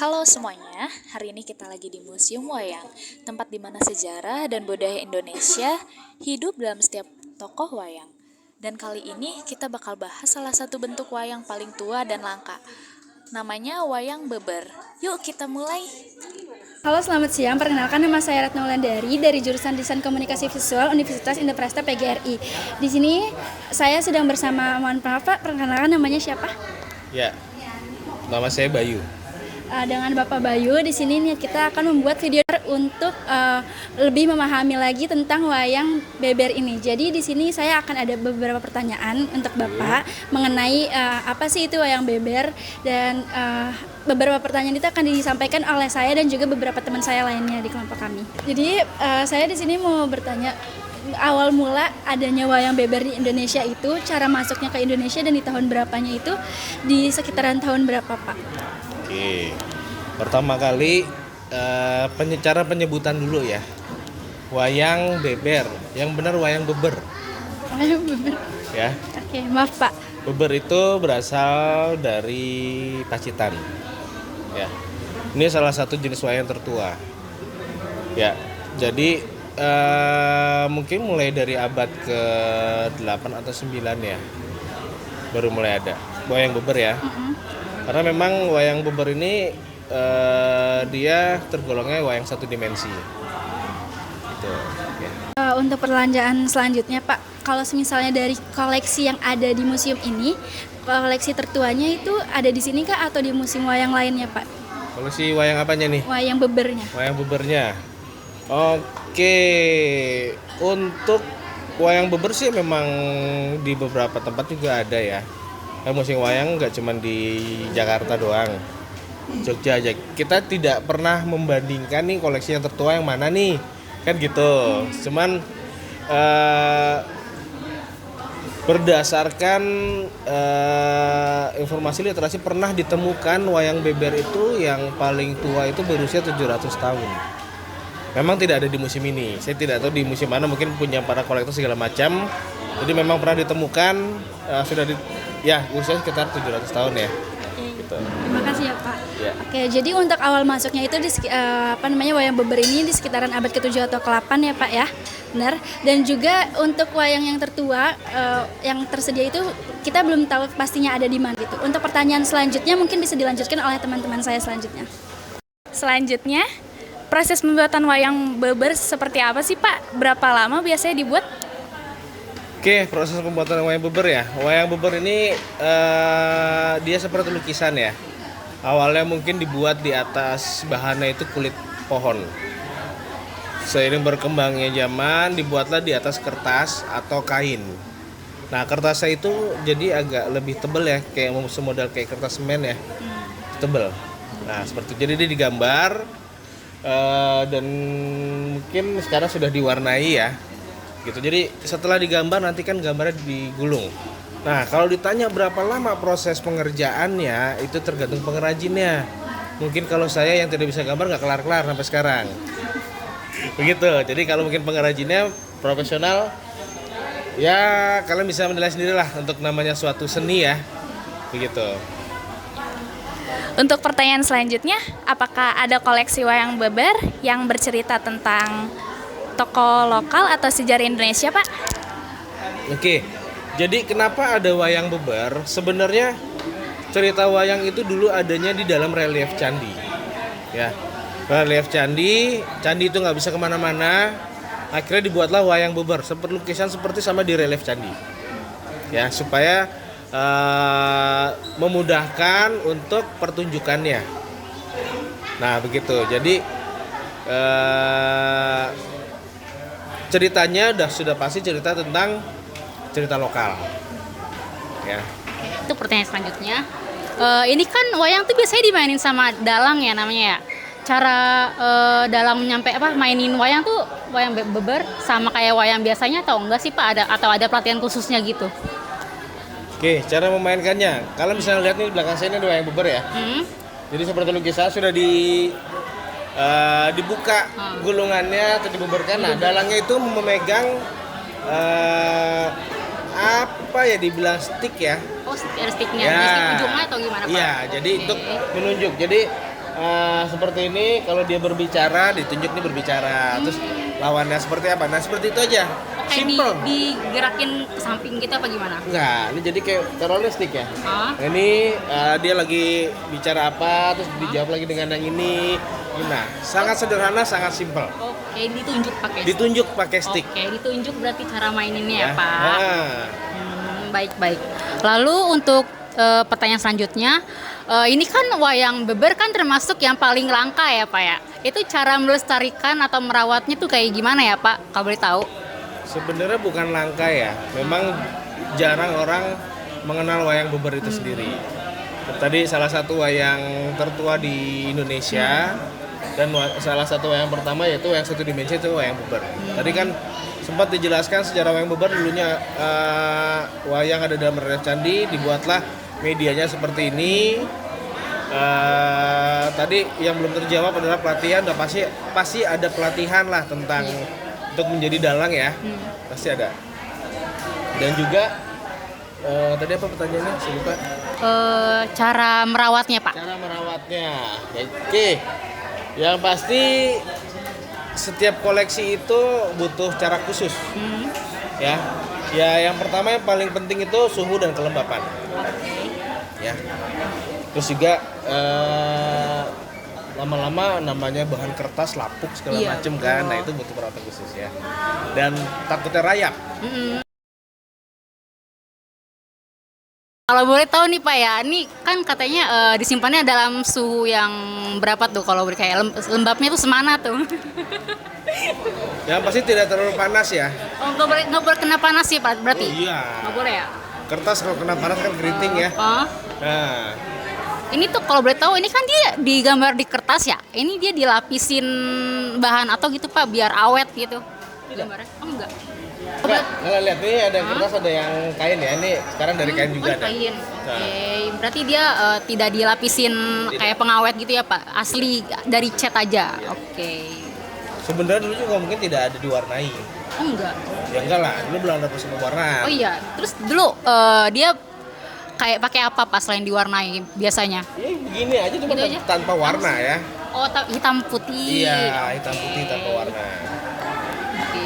Halo semuanya, hari ini kita lagi di Museum Wayang, tempat di mana sejarah dan budaya Indonesia hidup dalam setiap tokoh wayang. Dan kali ini kita bakal bahas salah satu bentuk wayang paling tua dan langka. Namanya wayang beber. Yuk kita mulai. Halo, selamat siang. Perkenalkan, nama saya Ratna Wulandari dari jurusan Desain Komunikasi Visual Universitas Indoprasta PGRI. Di sini saya sedang bersama, mohon maaf Pak, perkenalkan namanya siapa? Ya, nama saya Bayu. Dengan Bapak Bayu, di sini nih kita akan membuat video untuk lebih memahami lagi tentang wayang beber ini. Jadi di sini saya akan ada beberapa pertanyaan untuk Bapak mengenai apa sih itu wayang beber, dan beberapa pertanyaan itu akan disampaikan oleh saya dan juga beberapa teman saya lainnya di kelompok kami. Jadi saya di sini mau bertanya, awal mula adanya wayang beber di Indonesia itu, cara masuknya ke Indonesia dan di tahun berapanya itu di sekitaran tahun berapa Pak? Oke, pertama kali cara penyebutan dulu ya. Wayang beber, yang benar wayang beber. Wayang beber. Ya, Oke, maaf Pak. beber itu berasal dari Pacitan. Ya, ini salah satu jenis wayang tertua. Ya, jadi mungkin mulai dari abad ke-8 atau 9 ya, baru mulai ada wayang beber ya. Karena memang wayang beber ini dia tergolongnya wayang satu dimensi. Gitu. Ya. Untuk perlanjaan selanjutnya Pak, kalau misalnya dari koleksi yang ada di museum ini, koleksi tertuanya itu ada di sini kah atau di museum wayang lainnya Pak? Koleksi wayang apanya nih? Wayang bebernya. Wayang bebernya. Oke, untuk wayang beber sih memang di beberapa tempat juga ada ya. Museum wayang nggak cuma di Jakarta doang, Jogja aja. Kita tidak pernah membandingkan nih koleksi yang tertua yang mana nih, kan gitu. Cuman berdasarkan informasi literasi pernah ditemukan wayang beber itu yang paling tua itu berusia 700 tahun. Memang tidak ada di museum ini. Saya tidak tahu di museum mana, mungkin punya para kolektor segala macam. Jadi memang pernah ditemukan sudah usia sekitar 700 tahun ya. Gitu. Terima kasih ya Pak. Ya. Oke, jadi untuk awal masuknya itu wayang beber ini di sekitaran abad ke-7 atau ke-8 ya Pak ya. Benar. Dan juga untuk wayang yang tertua yang tersedia itu kita belum tahu pastinya ada di mana gitu. Untuk pertanyaan selanjutnya mungkin bisa dilanjutkan oleh teman-teman saya selanjutnya. Selanjutnya, proses pembuatan wayang beber seperti apa sih Pak? Berapa lama biasanya dibuat? Oke, proses pembuatan wayang beber ya. Wayang beber ini dia seperti lukisan ya. Awalnya mungkin dibuat di atas bahannya itu kulit pohon. Seiring berkembangnya zaman, dibuatlah di atas kertas atau kain. Nah, kertasnya itu jadi agak lebih tebal ya, kayak semodel kayak kertas semen ya, tebal. Nah, seperti itu. Jadi dia digambar dan mungkin sekarang sudah diwarnai ya. Gitu. Jadi setelah digambar nanti kan gambarnya digulung. Nah, kalau ditanya berapa lama proses pengerjaannya, itu tergantung pengrajinnya. Mungkin kalau saya yang tidak bisa gambar nggak kelar-kelar sampai sekarang. Begitu. Jadi kalau mungkin pengrajinnya profesional, ya kalian bisa menilai sendirilah untuk namanya suatu seni ya. Begitu. Untuk pertanyaan selanjutnya, apakah ada koleksi wayang beber yang bercerita tentang tokoh lokal atau sejarah Indonesia, Pak? Oke, jadi kenapa ada wayang beber? Sebenarnya cerita wayang itu dulu adanya di dalam relief candi. Ya, relief candi itu nggak bisa kemana-mana. Akhirnya dibuatlah wayang beber, seperti lukisan seperti sama di relief candi. Ya, supaya memudahkan untuk pertunjukannya. Nah, begitu. Jadi ceritanya sudah pasti cerita tentang cerita lokal. Ya. Itu pertanyaan selanjutnya. Ini kan wayang tuh biasanya dimainin sama dalang ya namanya ya. Cara dalang mainin wayang tuh wayang beber sama kayak wayang biasanya atau enggak sih Pak? Ada pelatihan khususnya gitu? Oke, cara memainkannya. Kalian bisa lihat nih di belakang saya ini ada wayang beber ya. Jadi seperti lukisan sudah dibuka gulungannya atau dibeberkan. Nah, dalangnya itu memegang dibilang stick ya. Oh, ada sticknya. Ya. Ada stick ujungnya atau gimana Pak? Iya, jadi untuk menunjuk. Jadi seperti ini, kalau dia berbicara, ditunjuk nih berbicara. Terus lawannya seperti apa? Nah, seperti itu aja. Kayak Simple. digerakin ke samping gitu apa gimana? Enggak, ini jadi kayak terroristik ya. Ah, Nah, ini dia lagi bicara apa, terus dijawab lagi dengan yang ini. Nah, sangat sederhana, sangat simple. oke, ditunjuk pakai stick. Ditunjuk pakai stick. Oke, ditunjuk berarti cara maininnya ya, Ya. Pak. Nah, Baik-baik. Lalu untuk pertanyaan selanjutnya, ini kan wayang beber kan termasuk yang paling langka ya Pak ya. Itu cara melestarikan atau merawatnya tuh kayak gimana ya Pak? Kalau boleh tahu? sebenarnya bukan langka ya. Memang jarang orang mengenal wayang beber itu sendiri. Tadi salah satu wayang tertua di Indonesia dan salah satu wayang pertama yaitu wayang satu dimensi itu wayang beber. Tadi kan sempat dijelaskan sejarah wayang beber dulunya wayang ada dalam relief candi, dibuatlah medianya seperti ini. Tadi yang belum terjawab adalah pelatihan. Udah pasti ada pelatihan lah tentang untuk menjadi dalang ya, pasti ada. Dan juga tadi apa pertanyaannya? Saya lupa. Cara merawatnya Pak? Cara merawatnya. Oke. Yang pasti setiap koleksi itu butuh cara khusus. Ya. Ya, yang pertama yang paling penting itu suhu dan kelembapan. Ya. Terus juga lama-lama namanya bahan kertas, lapuk segala Iya, macem kan. Nah, itu butuh perawatan khusus ya. Dan takutnya rayap. Kalau boleh tahu nih Pak ya, ini kan katanya disimpannya dalam suhu yang berapa tuh kalau boleh kayak lembabnya tuh semana tuh? Yang pasti tidak terlalu panas ya. Oh, nggak boleh kena panas sih Pak berarti? Oh, iya. Nggak boleh ya? Kertas kalau kena panas kan keriting ya. Oh. Nah, Ini tuh kalau boleh tahu ini kan dia digambar di kertas ya. Ini dia dilapisin bahan atau gitu Pak biar awet gitu. Gambarnya? Oh enggak. Nggak lihat nih ada kertas ada yang kain ya. Ini sekarang dari kain juga ada. Kain. Nah. Oke, berarti dia tidak dilapisin kayak pengawet gitu ya Pak. Asli dari cat aja. Oke. Sebenarnya dulu juga mungkin tidak ada diwarnai. Oh enggak. Ya enggak lah, dulu belum ada proses pewarnaan. Oh iya. Terus dulu dia kayak pakai apa Pak selain diwarnai biasanya? Ya begini aja cuma Gitu aja? tanpa warna ya. Oh, hitam putih. Iya, hitam putih tanpa warna. Oke,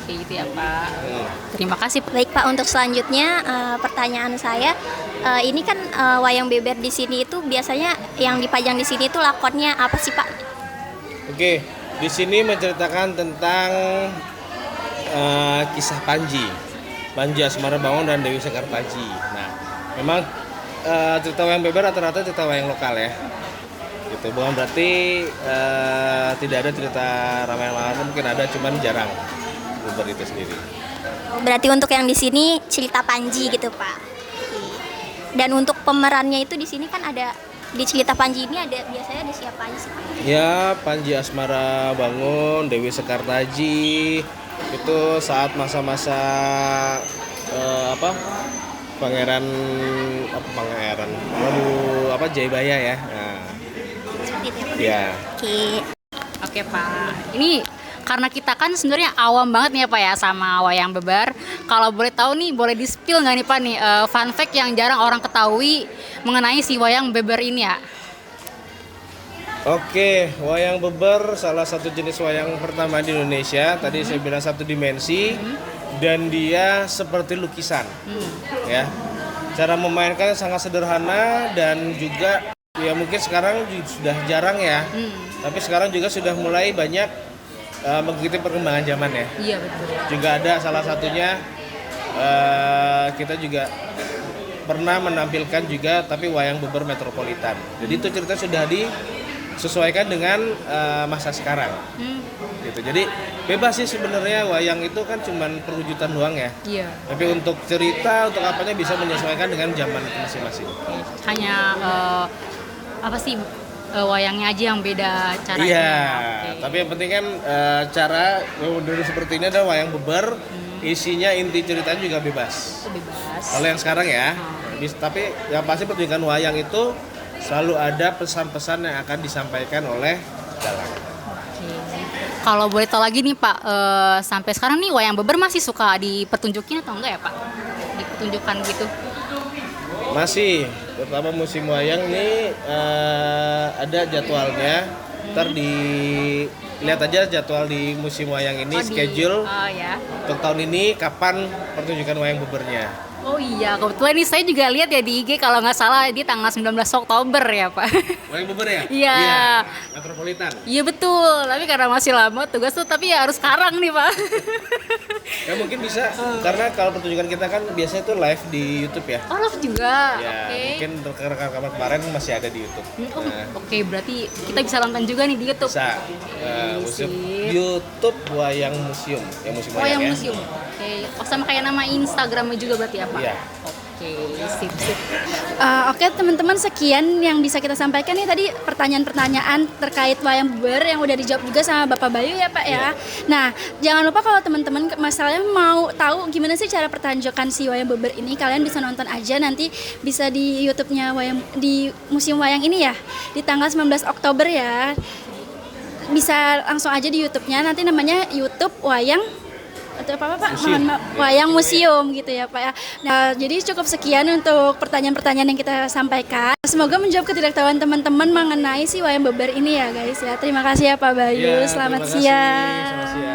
kayak gitu ya Pak. Terima kasih Pak. Baik Pak, untuk selanjutnya pertanyaan saya, ini kan wayang beber di sini itu biasanya yang dipajang di sini itu lakonnya apa sih Pak? Oke, di sini menceritakan tentang kisah Panji Asmara Bangun dan Dewi Sekartaji. Nah, memang cerita wayang beber rata-rata cerita wayang lokal ya. Gitu, bukan berarti tidak ada cerita Ramayana, mungkin ada, cuman jarang beber itu sendiri. Berarti untuk yang di sini cerita Panji gitu Pak. Dan untuk pemerannya itu di sini kan ada, di cerita Panji ini ada biasanya ada siapa aja sih Pak? Ya, Panji Asmara Bangun, Dewi Sekartaji itu saat masa-masa Pangeran Jayabaya ya. Nah, Seperti itu ya Pak? ya. Oke. Oke Pak, ini karena kita kan sebenarnya awam banget nih ya Pak ya sama wayang beber. Kalau boleh tahu nih, boleh di-spill nggak nih Pak nih fun fact yang jarang orang ketahui mengenai si wayang beber ini ya? Oke, wayang beber salah satu jenis wayang pertama di Indonesia. Tadi saya bilang satu dimensi dan dia seperti lukisan. Ya. Cara memainkan sangat sederhana dan juga ya mungkin sekarang sudah jarang ya. Tapi sekarang juga sudah mulai banyak mengikuti perkembangan zaman ya. Iya betul. Juga ada salah satunya kita juga pernah menampilkan juga tapi wayang beber metropolitan. Jadi itu cerita sudah disesuaikan dengan masa sekarang. Gitu. Jadi bebas sih sebenarnya, wayang itu kan cuman perwujudan doang ya. Iya. Tapi untuk cerita, untuk apanya bisa menyesuaikan dengan zaman masing-masing. Hanya apa sih wayangnya aja yang beda caranya. Iya, Oke. tapi yang penting kan cara dulu seperti ini adalah wayang beber, isinya inti ceritanya juga bebas. Itu bebas. Kalau yang sekarang ya, tapi yang pasti pertunjukan wayang itu selalu ada pesan-pesan yang akan disampaikan oleh dalang. Kalau boleh tahu lagi nih Pak, sampai sekarang nih wayang beber masih suka dipertunjukin atau enggak ya Pak? Dipertunjukkan gitu. Masih pertama musim wayang nih ada jadwalnya. Ntar lihat aja jadwal di musim wayang ini, schedule Oh ya. untuk tahun ini kapan pertunjukan wayang bebernya. Oh iya, kebetulan ini saya juga lihat ya di IG kalau nggak salah di tanggal 19 Oktober ya Pak. Wayang beber ya? Iya. Metropolitan. Iya betul, tapi karena masih lama tugas tuh, tapi ya harus sekarang nih Pak. Ya mungkin bisa karena kalau pertunjukan kita kan biasanya tuh live di YouTube ya. Oh live juga, Ya, oke. mungkin rekaman kemarin masih ada di YouTube. Oh, Nah, oke, berarti kita bisa nonton juga nih di YouTube. bisa. Museum YouTube Wayang Museum, ya musim Oh wayang yang ya. museum. Oke, oh, sama kayak nama Instagramnya juga berarti ya Pak? Iya. Oke, sip sip. Oke teman-teman, sekian yang bisa kita sampaikan nih tadi pertanyaan-pertanyaan terkait wayang beber yang udah dijawab juga sama Bapak Bayu ya Pak ya. Nah jangan lupa kalau teman-teman masalahnya mau tahu gimana sih cara pertunjukan si wayang beber ini, kalian bisa nonton aja nanti bisa di YouTube-nya wayang di Museum Wayang ini ya di tanggal 19 Oktober ya. Bisa langsung aja di YouTube-nya, nanti namanya YouTube Wayang atau apa Pak? Museum. Mohon maaf, Wayang Museum gitu ya Pak ya. Nah, jadi cukup sekian untuk pertanyaan-pertanyaan yang kita sampaikan. Semoga menjawab ketidaktahuan teman-teman mengenai si wayang beber ini ya guys ya. Terima kasih ya Pak Bayu. Ya, Selamat terima kasih. siang. Selamat siang.